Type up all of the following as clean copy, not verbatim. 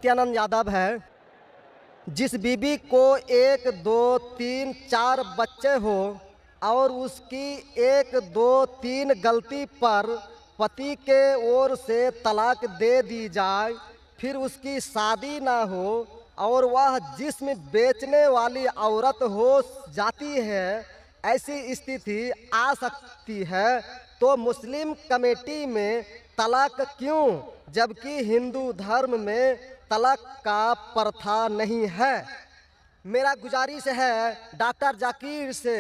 नित्यानंद यादव है। जिस बीबी को 1, 2, 3, 4 बच्चे हो और उसकी 1, 2, 3 गलती पर पति के ओर से तलाक दे दी जाए, फिर उसकी शादी ना हो और वह जिस्म बेचने वाली औरत हो जाती है, ऐसी स्थिति आ सकती है, तो मुस्लिम कमेटी में तलाक क्यों, जबकि हिंदू धर्म में तलाक का प्रथा नहीं है। मेरा गुजारिश है डॉक्टर जाकिर से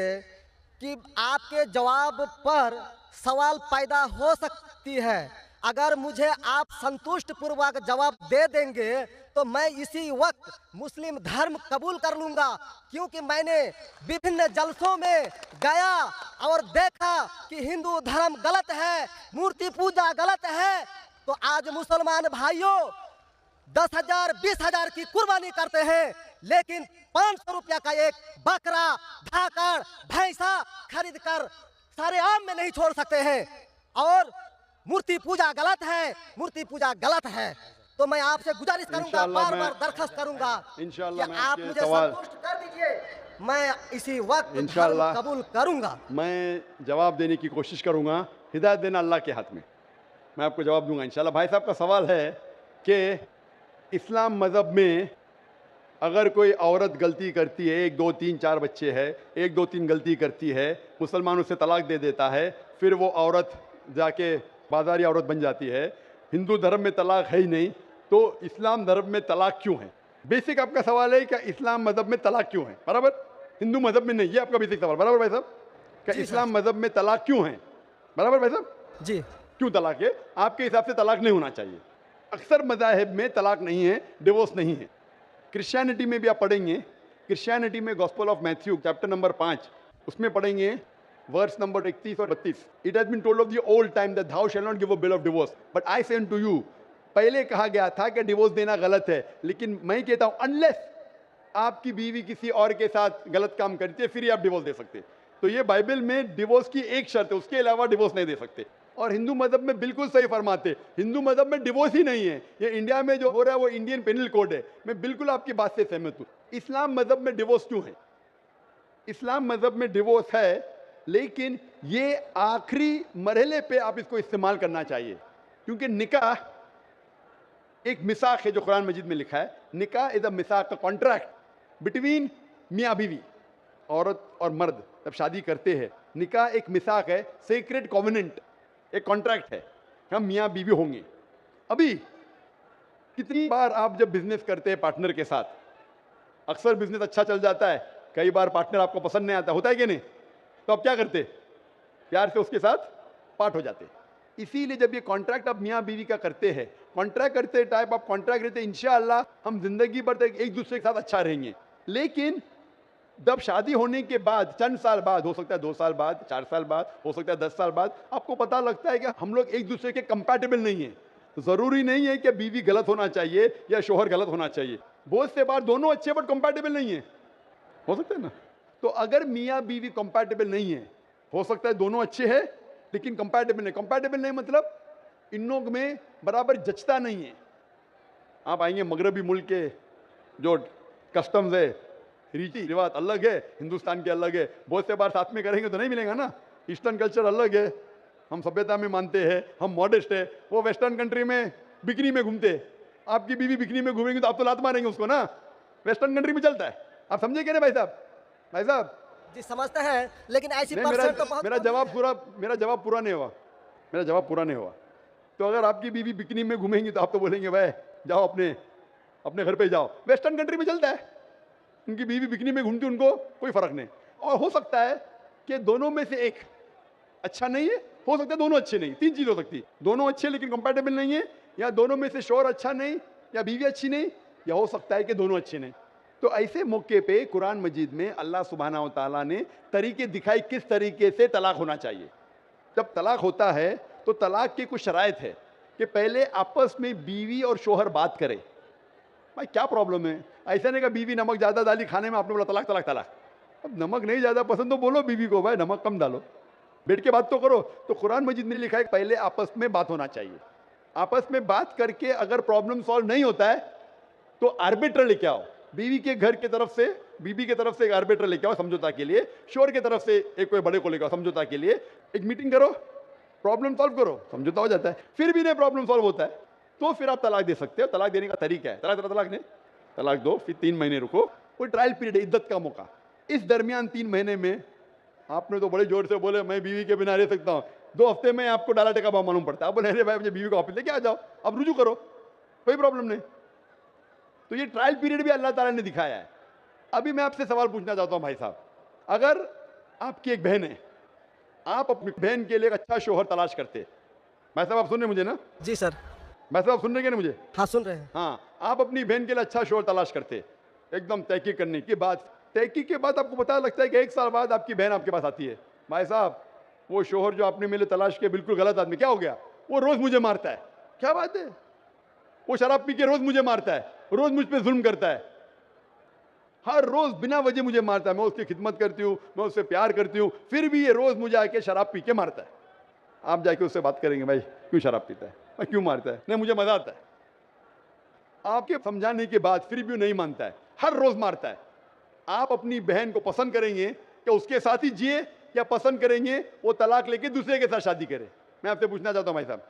कि आपके जवाब पर सवाल पैदा हो सकती है। अगर मुझे आप संतुष्ट पूर्वक जवाब दे देंगे तो मैं इसी वक्त मुस्लिम धर्म कबूल कर लूंगा, क्योंकि मैंने विभिन्न जलसों में गया और देखा कि हिंदू धर्म गलत है, मूर्ति पूजा गलत है। तो आज मुसलमान भाइयों 10,000 20,000 की कुर्बानी करते हैं, लेकिन 500 रुपया का एक बकरा, भाकड़, भैंसा खरीद कर सारे आम में नहीं छोड़ सकते हैं। और मूर्ति पूजा गलत है, मूर्ति पूजा गलत है। तो मैं आपसे गुजारिश करूंगा, बार बार दरखास्त करूंगा कि आप मुझे संतुष्ट कर दीजिए। मैं इसी वक्त धर्म कबूल करूंगा। मैं जवाब देने की कोशिश करूंगा। हिदायत देना अल्लाह के हाथ में। मैं आपको जवाब दूंगा इंशाल्लाह। भाई साहब का सवाल है कि इस्लाम मज़हब में अगर कोई औरत गलती करती है, 1, 2, 3, 4 बच्चे हैं, 1, 2, 3 गलती करती है, मुसलमान उसे तलाक दे देता है, फिर वो औरत जाके बाजारी औरत बन जाती है। हिंदू धर्म में तलाक है ही नहीं, तो इस्लाम धर्म में तलाक क्यों है? बेसिक आपका सवाल है कि इस्लाम मज़हब में तलाक क्यों है, बराबर? हिंदू मज़हब में नहीं, ये आपका बेसिक सवाल, बराबर भाई साहब? क्या इस्लाम मज़हब में तलाक क्यों है, बराबर भाई साहब? जी। क्यों तलाक है? आपके हिसाब से तलाक नहीं होना चाहिए। अक्सर मज़ाहिब में तलाक नहीं है, डिवोर्स नहीं है। क्रिश्चियनिटी में भी आप पढ़ेंगे, क्रिश्चियनिटी में gospel of Matthew chapter number 5 उसमें पढ़ेंगे वर्स नंबर 31 और 32। It has been told of the old time that thou shall not give a bill of divorce, but I say unto you। पहले कहा गया था कि डिवोर्स देना गलत है, लेकिन मैं कहता हूं अनलेस आपकी बीवी किसी और के साथ गलत काम करती है फिर ही आप डिवोर्स दे सकते। तो ये बाइबल में डिवोर्स की एक शर्त है, उसके अलावा डिवोर्स नहीं दे सकते। और हिंदू मजहब में बिल्कुल सही फरमाते, हिंदू मजहब में डिवोर्स ही नहीं है। ये इंडिया में जो हो रहा है वो इंडियन पेनल कोड है। मैं बिल्कुल आपकी बात से सहमत हूं। इस्लाम मजहब में डिवोर्स क्यों है? इस्लाम मजहब में डिवोर्स है, लेकिन ये आखिरी मरहले पे आप इसको इस्तेमाल करना चाहिए, क्योंकि निकाह एक मिसाक है जो कुरान मजीद में लिखा है। निकाह इज अ मिसाक, का कॉन्ट्रैक्ट बिटवीन मियाँ बीवी। औरत और मर्द जब शादी करते हैं, निकाह एक मिसाक है, सेक्रेट कॉवेनेंट, एक कॉन्ट्रैक्ट है, हम मियाँ बीवी होंगे। अभी कितनी बार आप जब बिजनेस करते हैं पार्टनर के साथ, अक्सर बिजनेस अच्छा चल जाता है, कई बार पार्टनर आपको पसंद नहीं आता, होता है कि नहीं? तो आप क्या करते? प्यार से उसके साथ पार्ट हो जाते। इसीलिए जब ये कॉन्ट्रैक्ट आप मियाँ बीवी का करते हैं, कॉन्ट्रैक्ट करते टाइप आप कॉन्ट्रैक्ट रहते, इंशाअल्लाह हम जिंदगी भर तक एक दूसरे के साथ अच्छा रहेंगे। लेकिन जब शादी होने के बाद चंद साल बाद, हो सकता है 2 साल बाद, 4 साल बाद, हो सकता है 10 साल बाद, आपको पता लगता है कि हम लोग एक दूसरे के कंपैटिबल नहीं है। तो जरूरी नहीं है कि बीवी गलत होना चाहिए या शोहर गलत होना चाहिए। बहुत से बार दोनों अच्छे बट कंपैटिबल नहीं है, हो सकता है ना? तो अगर मियाँ बीवी कंपैटिबल नहीं है, हो सकता है दोनों अच्छे हैं लेकिन कंपैटिबल नहीं। कंपैटिबल नहीं मतलब इन लोग में बराबर जचता नहीं है। आप आएंगे मगरबी मुल्क के जो कस्टम्स है, रीति रिवाज अलग है, हिंदुस्तान के अलग है। बहुत से बार साथ में करेंगे तो नहीं मिलेगा ना। ईस्टर्न कल्चर अलग है, हम सभ्यता में मानते हैं, हम मॉडेस्ट है। वो वेस्टर्न कंट्री में बिकनी में घूमते, आपकी बीवी बिकनी में घूमेंगे तो आप तो लात मारेंगे उसको ना। वेस्टर्न कंट्री में चलता है, आप समझे क्या? भाई साहब, भाई साहब जी समझते हैं, लेकिन ऐसी मेरा जवाब पूरा नहीं हुआ। मेरा जवाब पूरा नहीं हुआ। तो अगर आपकी बीवी बिकनी में घूमेंगी तो आप तो बोलेंगे भाई जाओ अपने घर पे जाओ। वेस्टर्न कंट्री में चलता है, उनकी बीवी बिकनी में घूमती, उनको कोई फर्क नहीं। और हो सकता है कि दोनों में से एक अच्छा नहीं है, हो सकता है दोनों अच्छे नहीं। 3 चीज हो सकती है, दोनों अच्छे लेकिन कंपैटिबल नहीं है, या दोनों में से शोहर अच्छा नहीं या बीवी अच्छी नहीं, या हो सकता है कि दोनों अच्छे नहीं। तो ऐसे मौके पे कुरान मजीद में अल्लाह सुब्हानहू व तआला ने तरीके दिखाई किस तरीके से तलाक होना चाहिए। जब तलाक होता है तो तलाक की कुछ शराइत है कि पहले आपस में बीवी और शोहर बात करें। भाई क्या प्रॉब्लम है? ऐसा नहीं कि बीवी नमक ज़्यादा डाली खाने में, आपने बोला तलाक तलाक तलाक। अब नमक नहीं ज़्यादा पसंद तो बोलो बीवी को भाई नमक कम डालो, बैठ के बात तो करो। तो कुरान मजीद में लिखा है पहले आपस में बात होना चाहिए। आपस में बात करके अगर प्रॉब्लम सॉल्व नहीं होता है तो आर्बिटर लेके आओ, बीवी के घर की तरफ से, बीबी की तरफ से एक आर्बिटर लेके आओ समझौता के लिए, शोहर की तरफ से एक कोई बड़े को लेके आओ समझौता के लिए, एक मीटिंग करो, प्रॉब्लम सॉल्व करो, समझौता हो जाता है। फिर भी नहीं प्रॉब्लम सॉल्व होता है तो फिर आप तलाक दे सकते हो। तलाक देने का तरीका है, तलाक नहीं, तलाक दो, फिर 3 महीने रुको, कोई ट्रायल पीरियड है, इद्दत का मौका। इस दरमियान 3 महीने में आपने तो बड़े जोर से बोले मैं बीवी के बिना रह सकता हूँ, 2 हफ्ते में आपको डाला टेका भाव मालूम पड़ता है, आप बोले अरे भाई मुझे बीवी को वापस लेके आ जाओ, अब रुजू करो, कोई प्रॉब्लम नहीं। तो ये ट्रायल पीरियड भी अल्लाह ताला ने दिखाया है। अभी मैं आपसे सवाल पूछना चाहता हूँ भाई साहब, अगर आपकी एक बहन है, आप अपनी बहन के लिए एक अच्छा शोहर तलाश करते, भाई साहब आप सुन रहे मुझे ना? जी सर। भाई साहब आप सुन रहे हैं ना मुझे? हाँ सुन रहे हैं। हाँ, आप अपनी बहन के लिए अच्छा शोहर तलाश करते, एकदम तहकीक करने के बाद, तहकीक के बाद आपको पता लगता है कि 1 साल बाद आपकी बहन आपके पास आती है, भाई साहब वो शोहर जो आपने मेरे तलाश किया बिल्कुल गलत आदमी, क्या हो गया? वो रोज मुझे मारता है। क्या बात है? वो शराब पी के रोज मुझे मारता है, रोज मुझ पर जुल्म करता है, हर रोज बिना वजह मुझे मारता है। मैं उसकी खिदमत करती हूँ, मैं उससे प्यार करती हूँ, फिर भी ये रोज मुझे आके शराब पी के मारता है। आप जाके उससे बात करेंगे भाई क्यों शराब पीता है, मैं क्यों मारता है? नहीं मुझे मजा आता है। आपके समझाने के बाद फिर भी नहीं मानता है, हर रोज मारता है। आप अपनी बहन को पसंद करेंगे कि उसके साथ ही जिए, या पसंद करेंगे वो तलाक लेके दूसरे के साथ शादी करे? मैं आपसे पूछना चाहता हूँ भाई साहब।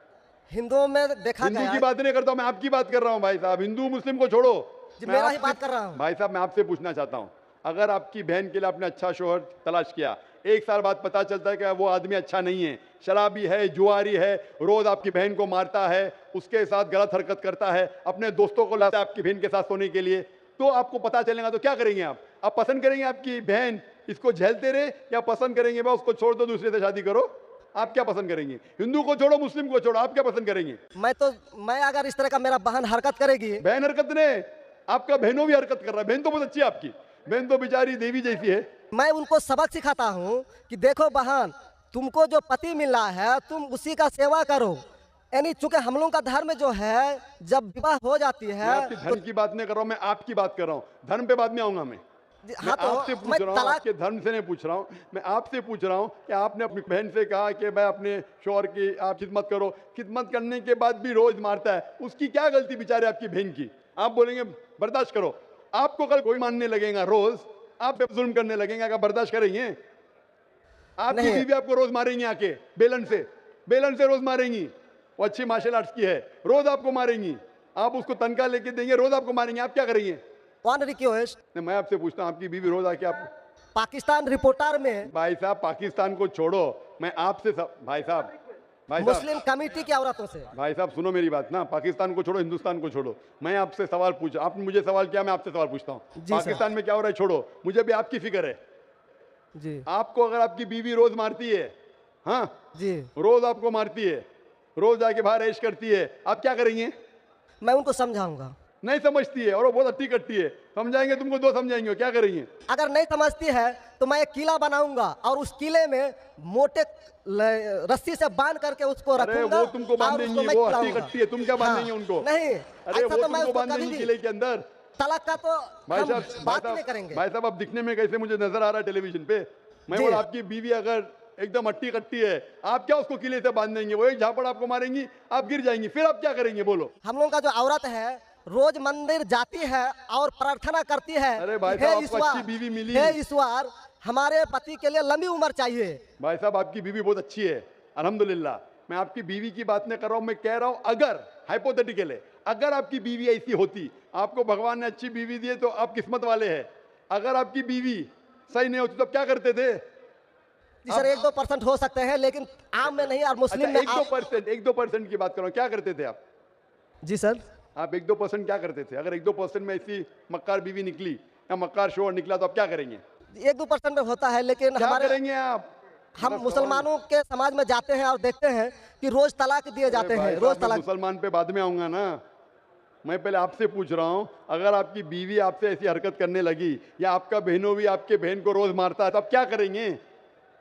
हिंदुओं में देखा हिंदू गया की बात नहीं करता हूँ मैं, आपकी बात कर रहा हूँ भाई साहब। हिंदू मुस्लिम को छोड़ो, जी, मैं मेरा ही आपसे- बात कर रहा हूँ। भाई साहब मैं आपसे पूछना चाहता हूँ, अगर आपकी बहन के लिए आपने अच्छा शोहर तलाश किया, 1 साल बाद पता चलता है कि वो आदमी अच्छा नहीं है, शराबी है, जुआरी है, रोज आपकी बहन को मारता है, उसके साथ गलत हरकत करता है, अपने दोस्तों को लाता है आपकी बहन के साथ सोने के लिए, तो आपको पता चलेगा तो क्या करेंगे आप पसंद करेंगे आपकी बहन इसको झेलते रहे, या पसंद करेंगे भाई उसको छोड़ दो दूसरे से शादी करो? आप क्या पसंद करेंगे? हिंदू को छोड़ो मुस्लिम को छोड़ो, आप क्या पसंद करेंगे? मैं अगर इस तरह का मेरा बहन हरकत करेगी, बहन हरकत ने, आपका बहनों भी हरकत कर रहा है। बहन तो बहुत अच्छी है आपकी, बहन तो बेचारी देवी जैसी है। मैं उनको सबक सिखाता हूँ कि देखो बहन, तुमको जो पति मिल रहा है तुम उसी का सेवा करो। यानी चूंकि हम लोगों का धर्म जो है, जब विवाह हो जाती मैं है आपकी धर्म की बात नहीं कर रहा हूं, मैं आपकी बात कर रहा हूं, धर्म पे बाद में आऊंगा मैं। हाँ मैं आपसे तो पूछ मैं रहा हूँ, तलाक आपके धर्म से नहीं पूछ रहा हूँ, मैं आपसे पूछ रहा हूँ कि आपने अपनी बहन से कहा कि मैं अपने शौहर की आप खिदमत करो, खिदमत करने के बाद भी रोज मारता है, उसकी क्या गलती बेचारे आपकी बहन की? आप बोलेंगे बर्दाश्त करो, आपको कल कोई मानने लगेगा, रोज आप पे जुल्म करने लगेंगे, क्या बर्दाश्त करेंगे? आपकी नहीं। बीवी आपको रोज मारेंगी आके बेलन से रोज मारेंगी, वो अच्छी मार्शल आर्ट्स की है, रोज आपको मारेंगी, आप उसको तनख्वाह लेके देंगे, रोज आपको मारेंगे, आप क्या करेंगे? वन रिक्वेस्ट, नहीं, मैं आपसे पूछता हूँ, आपकी बीवी रोज आके आप, पाकिस्तान रिपोर्टर में भाई साहब पाकिस्तान को छोड़ो, मैं आपसे भाई साहब मुस्लिम कमेटी की औरतों से, भाई साहब सुनो मेरी बात ना, पाकिस्तान को छोड़ो, हिंदुस्तान को छोड़ो, मैं आपसे सवाल पूछा, आपने मुझे सवाल किया, मैं आपसे सवाल पूछता हूँ, जी सर। पाकिस्तान में क्या हो रहा है छोड़ो, मुझे भी आपकी फिक्र है। जी आपको अगर आपकी बीवी रोज मारती है, हाँ जी, रोज आपको मारती है, रोज आके बाहर ऐश करती है, आप क्या करेंगे? मैं उनको समझाऊंगा। नहीं समझती है और वो बहुत अट्टी कट्टी है, समझाएंगे तुमको, 2 समझाएंगे, क्या करेंगे? अगर नहीं समझती है तो मैं एक किला बनाऊंगा और उस किले में मोटे रस्सी से बांध करके उसको अरे रखूंगा। वो तुमको और बांधेंगी, उसको मैं वो अट्टी खिलाऊंगा। कट्टी है, तुम क्या बांधेंगे हाँ, उनको? नहीं, अरे ऐसा वो तो मैं तुमको उसको कभी बांधेंगी भी किले के अंदर। तलाक का तो भाई हम साहब बात ही नहीं करेंगे। भाई साहब अब दिखने में कैसे मुझे नजर आ रहा है टेलीविजन पे, मैं जी। बोला आपकी बीवी अगर एकदम अट्टी कट्टी है, आप क्या उसको किले से बांध देंगे? वो एक झापड़ आपको मारेंगी, आप गिर जाएंगी, फिर आप क्या करेंगे बोलो? हम लोगों का जो औरत है रोज मंदिर जाती है और प्रार्थना करती है, अरे भाई हे साहब, आपको ईश्वर, अच्छी बीवी मिली। हे ईश्वर, हमारे पति के लिए लंबी उम्र चाहिए। भाई साहब आपकी बीवी बहुत अच्छी है, अल्हम्दुलिल्लाह। मैं आपकी बीवी की बात नहीं कर रहा हूं, मैं कह रहा हूं अगर हाइपोथेटिकल है, अगर आपकी बीवी ऐसी होती, आपको भगवान ने अच्छी बीवी दी है तो आप किस्मत वाले हैं। अगर आपकी बीवी सही नहीं होती तो आप क्या करते थे? जी सर, 1-2% हो सकते हैं, लेकिन आम में नहीं। और मुस्लिम अच्छा, में आप 1-2% की बात करो, क्या करते थे आप? जी सर, आप 1-2% क्या करते थे? अगर 1-2% में ऐसी मक्कार बीवी निकली या मक्कार शोहर निकला तो आप क्या करेंगे? 1-2% में होता है, लेकिन क्या हमारे करेंगे आप? हम मुसलमानों के समाज में जाते हैं और देखते हैं कि रोज तलाक दिए जाते भाई हैं, साहब, रोज मैं तलाक। मुसलमान पे बाद में आऊंगा ना, मैं पहले आपसे पूछ रहा हूं, अगर आपकी बीवी आपसे ऐसी हरकत करने लगी या आपका बहनों भी आपके बहन को रोज मारता है तो आप क्या करेंगे?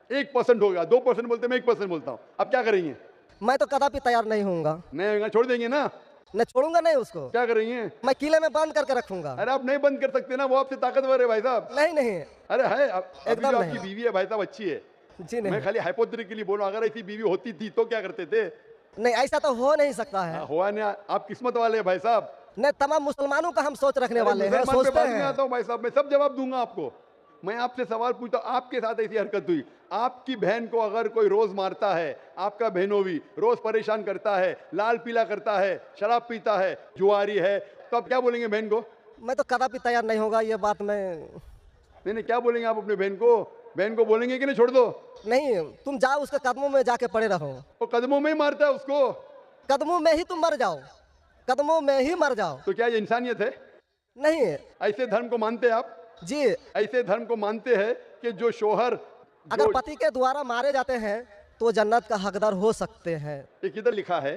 1% होगा, 2% बोलते, मैं 1% बोलता हूँ, आप क्या करेंगे? मैं तो कदापि तैयार नहीं होऊंगा, नहीं होगा, छोड़ देंगे ना? मैं छोड़ूंगा नहीं उसको, क्या करेंगे? मैं किले में बंद करके रखूंगा। अरे आप नहीं बंद कर सकते ना, वो आपसे ताकतवर है भाई साहब। नहीं नहीं, अरे है अभी एकदम जो आपकी नहीं। बीवी है भाई साहब अच्छी है, जी मैं नहीं, खाली हाइपोथेटिकली बोल रहा हूं, अगर ऐसी बीवी होती थी तो क्या करते थे? नहीं ऐसा तो हो नहीं सकता है। हुआ नहीं, आप किस्मत वाले हैं भाई साहब। नहीं, तमाम मुसलमानों का हम सोच रखने वाले हैं, मुसलमान पे सोचते बाद में हैं। आता हूँ भाई साहब, मैं सब जवाब दूंगा आपको। मैं आपसे सवाल पूछता हूँ, आपके साथ ऐसी हरकत हुई, आपकी बहन को अगर कोई रोज मारता है, आपका बहनोवी रोज परेशान करता है, लाल पीला करता है, शराब पीता है, जुआरी है, तो आप क्या बोलेंगे बहन को? मैं तो कदापि तैयार नहीं होगा ये बात मैं। नहीं नहीं, क्या बोलेंगे आप अपने बहन को? बहन को बोलेंगे कि नहीं छोड़ दो? नहीं, तुम जाओ उसके कदमों में जाके पड़े रहो, वो कदमों में ही मारता है उसको, कदमों में ही तुम मर जाओ, कदमों में ही मर जाओ। तो क्या ये इंसानियत है? नहीं ऐसे धर्म को मानते हैं आप? जी, ऐसे धर्म को मानते हैं कि जो शोहर अगर पति के द्वारा मारे जाते हैं तो जन्नत का हकदार हो सकते हैं। ये किधर लिखा है?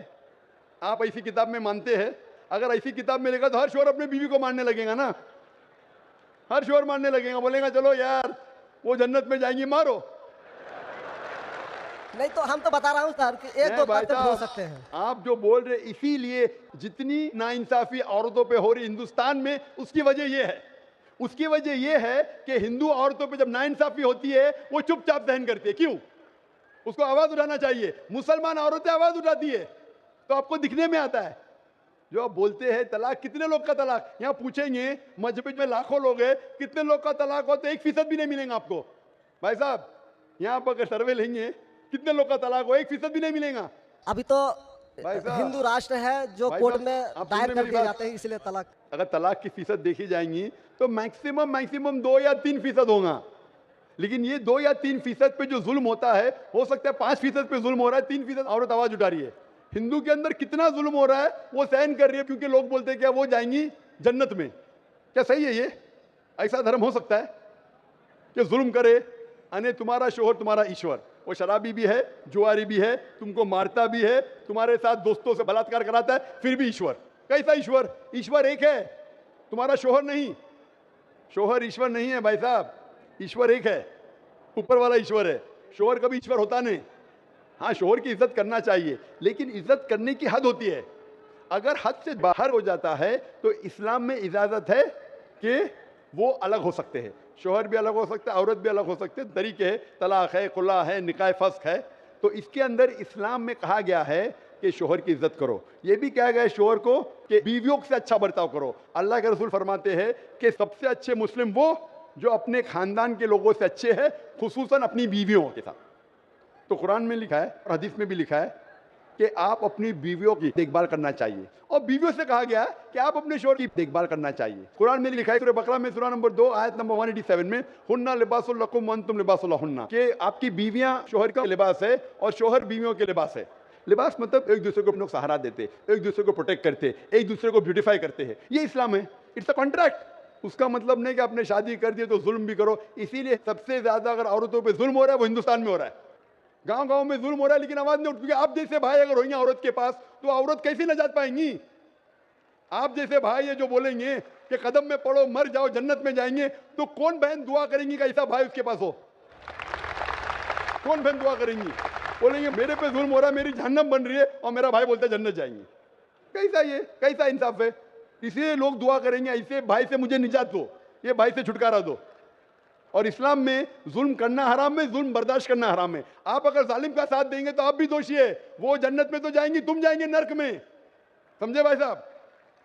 आप ऐसी किताब में मानते हैं? अगर ऐसी किताब में लिखा तो हर शोहर अपनी बीवी को मारने लगेगा ना, हर शोहर मारने लगेगा, बोलेगा चलो यार वो जन्नत में जाएंगी, मारो। नहीं तो हम तो बता रहा हूँ सर कि एक नहीं दो भाई तथ्य हो साहब, सकते हैं। आप जो बोल रहे, इसीलिए जितनी नाइंसाफी औरतों पे हो रही हिंदुस्तान में, उसकी वजह यह है, उसकी वजह यह है कि हिंदू औरतों पे जब नाइंसाफी होती है वो चुपचाप सहन करती है। क्यों? उसको आवाज उठाना चाहिए। मुसलमान औरतें आवाज उठाती है तो आपको दिखने में आता है। जो आप बोलते हैं तलाक, कितने लोग का तलाक, यहाँ पूछेंगे मस्जिद में लाखों लोग हैं, कितने लोग का तलाक हो तो 1% भी नहीं मिलेगा आपको। भाई साहब, यहाँ पर अगर सर्वे लेंगे कितने लोग का तलाक हो, 1% भी नहीं मिलेगा। अभी तो भाई साहब, हिंदू राष्ट्र है जो भाई कोर्ट साहब, में आप दायर सुन कर मेरी दिए बात? जाते हैं, इसलिए तलाक। अगर तलाक की फीसद देखी जाएंगी तो मैक्सिमम 2 या 3% होगा, लेकिन ये 2 या 3% पे जो जुल्म होता है, हो सकता है 5% पे जुल्म हो रहा है, 3% औरत आवाज उठा रही है। हिंदू के अंदर कितना जुल्म हो रहा है वो सहन कर रही है, क्योंकि लोग बोलते हैं क्या वो जाएंगी जन्नत में। क्या सही है ये? ऐसा धर्म हो सकता है कि जुल्म करे, अने तुम्हारा शोहर तुम्हारा ईश्वर, वो शराबी भी है, जुआरी भी है, तुमको मारता भी है, तुम्हारे साथ दोस्तों से बलात्कार कराता है, फिर भी ईश्वर? कैसा ईश्वर? ईश्वर एक है, तुम्हारा शोहर नहीं। शोहर ईश्वर नहीं है भाई साहब, ईश्वर एक है, ऊपर वाला ईश्वर है। शोहर कभी ईश्वर होता नहीं। हाँ, शोहर की इज्जत करना चाहिए, लेकिन इज्जत करने की हद होती है। अगर हद से बाहर हो जाता है तो इस्लाम में इजाजत है कि वो अलग हो सकते हैं, शोहर भी अलग हो सकता है, औरत भी अलग हो सकते हैं, तरीके है, तलाक है, खुला है, निकाह फस्क है। तो इसके अंदर इस्लाम में कहा गया है कि शोहर की इज्जत करो। ये भी कहा गया है शोहर को कि बीवियों से अच्छा बर्ताव करो। अल्लाह के रसूल फरमाते हैं कि सबसे अच्छे मुस्लिम वो जो अपने खानदान के लोगों से अच्छे हैं, खुसूसन अपनी बीवियों के साथ। तो कुरान में लिखा है और हदीस में भी लिखा है कि आप अपनी बीवियों की देखभाल करना चाहिए, और बीवियों से कहा गया है कि आप अपने शोहर की देखभाल करना चाहिए। कुरान में लिखा है सूरह बकरा में सूरह नंबर 2 आयत नंबर 187 में, हुन्ना लिबासुल लकुम व अंतुम लिबासुल लहुन्ना, कि आपकी बीवियां शोहर का लिबास है और शोहर बीवियों के लिबास है। लिबास मतलब एक दूसरे को सहारा देते, एक दूसरे को प्रोटेक्ट करते, एक दूसरे को ब्यूटीफाई करते हैं, ये इस्लाम है। It's a contract. उसका मतलब नहीं कि आपने शादी कर दी तो जुल्म भी करो। इसीलिए सबसे ज्यादा अगर औरतों पर जुल्म हो रहा है वो हिंदुस्तान में हो रहा है। गांव गांव में जुल्म हो रहा है लेकिन आवाज नहीं उठ, क्योंकि आप जैसे भाई अगर होंगे औरत के पास तो औरत कैसे नजात पाएंगी? आप जैसे भाई ये जो बोलेंगे कि कदम में पड़ो मर जाओ जन्नत में जाएंगे, तो कौन बहन दुआ करेंगी कि ऐसा भाई उसके पास हो? कौन बहन दुआ करेंगी? बोलेंगे मेरे पे जुल्म हो रहा है, मेरी जहन्नम बन रही है, और मेरा भाई बोलता है जन्नत जाएंगे। कैसा ये, कैसा इंसाफ है? इसलिए लोग दुआ करेंगे ऐसे भाई से मुझे निजात दो, ये भाई से छुटकारा दो। और इस्लाम में जुल्म करना हराम है, जुल्म बर्दाश्त करना हराम है। आप अगर जालिम का साथ देंगे तो आप भी दोषी है। वो जन्नत में तो जाएंगी, तुम जाएंगे नरक में। समझे भाई साहब?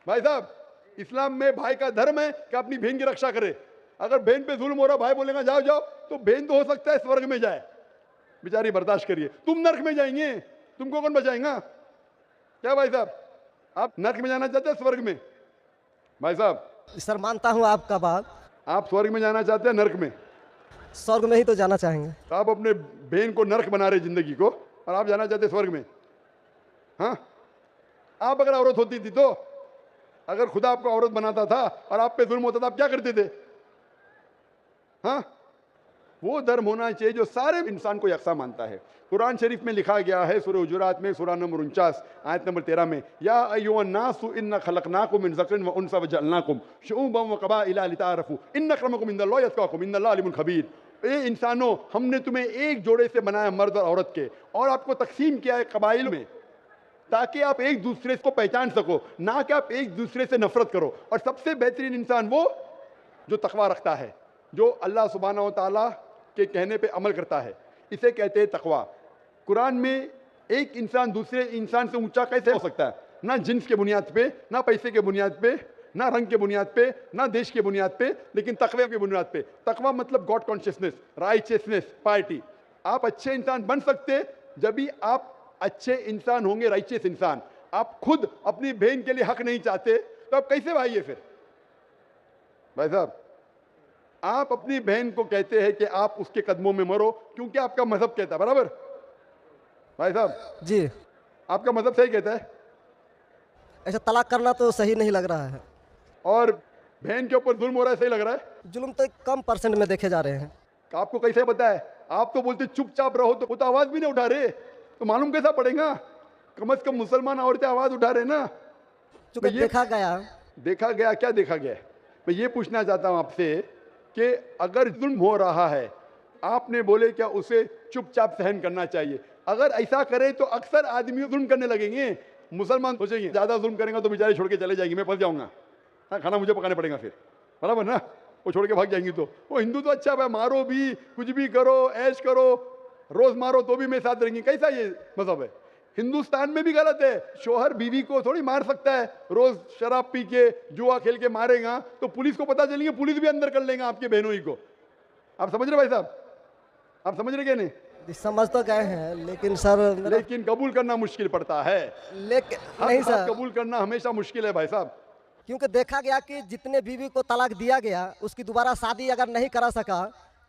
भाई साहब, इस्लाम में भाई का धर्म है कि अपनी बहन की रक्षा करे। अगर बहन पे जुल्म हो रहा, भाई बोलेगा जाओ जाओ, तो बहन तो हो सकता है स्वर्ग में जाए, बेचारी बर्दाश्त करिए, तुम नरक में जाएंगे, तुमको कौन बचाएगा? क्या भाई साहब, आप नरक में जाना चाहते हैं स्वर्ग में? भाई साहब, सर मानता हूँ आपका बात, आप स्वर्ग में जाना चाहते हैं नरक में? स्वर्ग में ही तो जाना चाहेंगे। तो आप अपने बहन को नरक बना रहे जिंदगी को, और आप जाना चाहते स्वर्ग में? हाँ, आप अगर औरत होती थी तो, अगर खुदा आपको औरत बनाता था और आप पे जुल्म होता था, आप क्या करते थे? हाँ, वो धर्म होना चाहिए जो सारे इंसान को यकसा मानता है। कुरान शरीफ में लिखा गया है सूरह हुजुरात में सूरह नंबर 49 आयत नंबर 13 में, या अय्युहन्नासु इन्ना खलकनाकुम मिन ज़करिन व उन्सा वजअलनाकुम शुऊबन व कबाइला लिताअरफू इन्न अक्रमकुम इंदल्लाहि अत्क़ाकुम इन्नल्लाह अलीमुन खबीर। ए इंसानों, हमने तुम्हें एक जोड़े से बनाया मर्द और औरत के, और आपको तकसीम किया है कबाइल में, ताकि आप एक दूसरे को पहचान सको, ना कि आप एक दूसरे से नफरत करो। और सबसे बेहतरीन इंसान वो जो तकवा रखता है, जो अल्लाह सुब्हानहू व तआला के कहने पे अमल करता है, इसे कहते हैं तकवा। कुरान में एक इंसान दूसरे इंसान से ऊंचा कैसे हो सकता है? ना जिन्स के बुनियाद पे, ना पैसे के बुनियाद पे, ना रंग के बुनियाद पे, ना देश के बुनियाद पे, लेकिन तकवे के बुनियाद पे। तकवा मतलब गॉड कॉन्शियसनेस, राइचियसनेस, पार्टी। आप अच्छे इंसान बन सकते जब भी आप अच्छे इंसान होंगे, राइचियस इंसान। आप खुद अपनी बहन के लिए हक नहीं चाहते तो आप कैसे भाई है फिर? भाई साहब, आप अपनी बहन को कहते हैं कि आप उसके कदमों में मरो क्योंकि आपका मजहब कहता है, बराबर? भाई साहब, जी, आपका मजहब सही कहता है। ऐसा तलाक करना तो सही नहीं लग रहा है। और बहन के ऊपर जुल्म हो रहा है, सही लग रहा है? जुल्म तो कम परसेंट में देखे जा रहे हैं। आपको कैसे पता है? आप तो बोलते चुपचाप रहो, तो वो तो आवाज भी नहीं उठा रहे, तो मालूम कैसा पड़ेगा? कम से कम मुसलमान औरतें आवाज उठा रहे ना। चूंकि देखा गया, क्या देखा गया? मैं ये पूछना चाहता हूं आपसे कि अगर जुल्म हो रहा है, आपने बोले क्या उसे चुपचाप सहन करना चाहिए? अगर ऐसा करे तो अक्सर आदमी जुल्म करने लगेंगे। मुसलमान सोचेंगे ज्यादा जुल्म करेंगे तो बेचारे छोड़ के चले जाएंगे, मैं फंस जाऊंगा, हाँ, खाना मुझे पकाने पड़ेगा फिर, बराबर ना? वो छोड़ के भाग जाएंगी। तो वो हिंदू तो अच्छा है, मारो भी, कुछ भी करो, ऐश करो, रोज मारो तो भी मेरे साथ रहेंगे। कैसा ये मजहब है? हिंदुस्तान में भी गलत है। शोहर बीवी को थोड़ी मार सकता है, रोज शराब पी के जुआ खेल के मारेगा तो पुलिस को पता चलेंगे, पुलिस भी अंदर कर लेगा आपके बहनों ही को। आप समझ रहे भाई साहब? आप समझ रहे क्या? नहीं समझ तो गए हैं, लेकिन सर लेकिन कबूल करना मुश्किल पड़ता है। लेकिन हर नहीं बात सर, कबूल करना हमेशा मुश्किल है भाई साहब। क्योंकि देखा गया कि जितने बीवी को तलाक दिया गया, उसकी दोबारा शादी अगर नहीं करा सका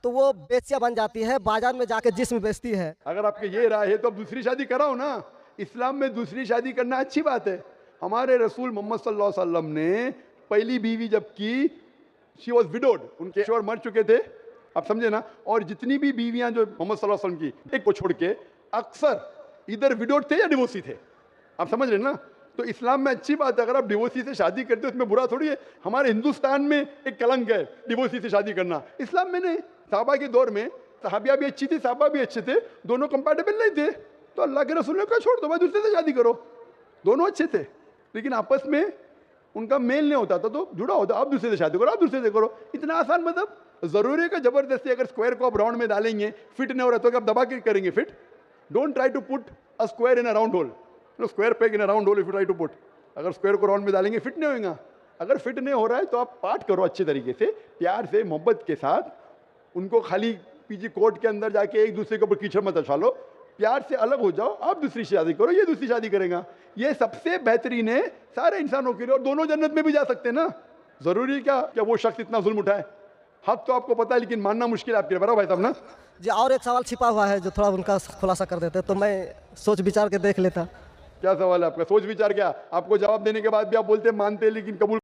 तो वो बेचिया बन जाती है, बाजार में जाके जिस्म बेचती है। अगर आपके ये राय है तो अब दूसरी शादी कराओ ना। इस्लाम में दूसरी शादी करना अच्छी बात है। हमारे रसूल मोहम्मद सल्लल्लाहु अलैहि वसल्लम ने पहली बीवी जब की, शी वॉज विडोड, उनके शोहर मर चुके थे, आप समझे ना? और जितनी भी बीवियां जो मोहम्मद सल्लल्लाहु अलैहि वसल्लम की, एक को छोड़ के अक्सर इधर विडोड थे या डिवोर्सी थे। आप समझ रहे ना? तो इस्लाम में अच्छी बात है, अगर आप डिवोर्सी से शादी करते हो उसमें बुरा थोड़ी है। हमारे हिंदुस्तान में एक कलंक है डिवोर्सी से शादी करना, इस्लाम में नहीं। साहबा के दौर में सहाबिया भी अच्छी थी, साहबा भी अच्छे थे, दोनों कंपैटिबल नहीं थे, तो अल्लाह के रसूल ने कहा छोड़ दो भाई, दूसरे से शादी करो। दोनों अच्छे थे लेकिन आपस में उनका मेल नहीं होता था, तो जुड़ा होता, आप दूसरे से शादी करो, आप दूसरे से करो। इतना आसान मतलब जरूरी है कि जबरदस्ती अगर स्क्वायर को आप राउंड में डालेंगे, फिट नहीं हो रहा तो आप दबा के करेंगे fit? Don't try to put a square in a round hole, square peg in a round hole if you try to put. अगर स्क्वायर को राउंड में डालेंगे फिट नहीं होगा। अगर फिट नहीं हो रहा है तो आप पार्ट करो अच्छे तरीके से, प्यार से, मोहब्बत के साथ। उनको खाली पीछे कोर्ट के अंदर जाके एक दूसरे के ऊपर कीचड़ मत उछालो, प्यार से अलग हो जाओ, आप दूसरी शादी करो, ये दूसरी शादी करेगा। ये सबसे बेहतरीन है सारे इंसानों के लिए, और दोनों जन्नत में भी जा सकते हैं ना। जरूरी क्या क्या वो शख्स इतना जुल्म उठाए? हक तो आपको पता है लेकिन मानना मुश्किल है आपके लिए, बराबर भाई साहब ना? जी, और एक सवाल छिपा हुआ है जो थोड़ा उनका खुलासा कर देते तो मैं सोच विचार के देख लेता। क्या सवाल है आपका? सोच विचार क्या? आपको जवाब देने के बाद भी आप बोलते मानते लेकिन कबूल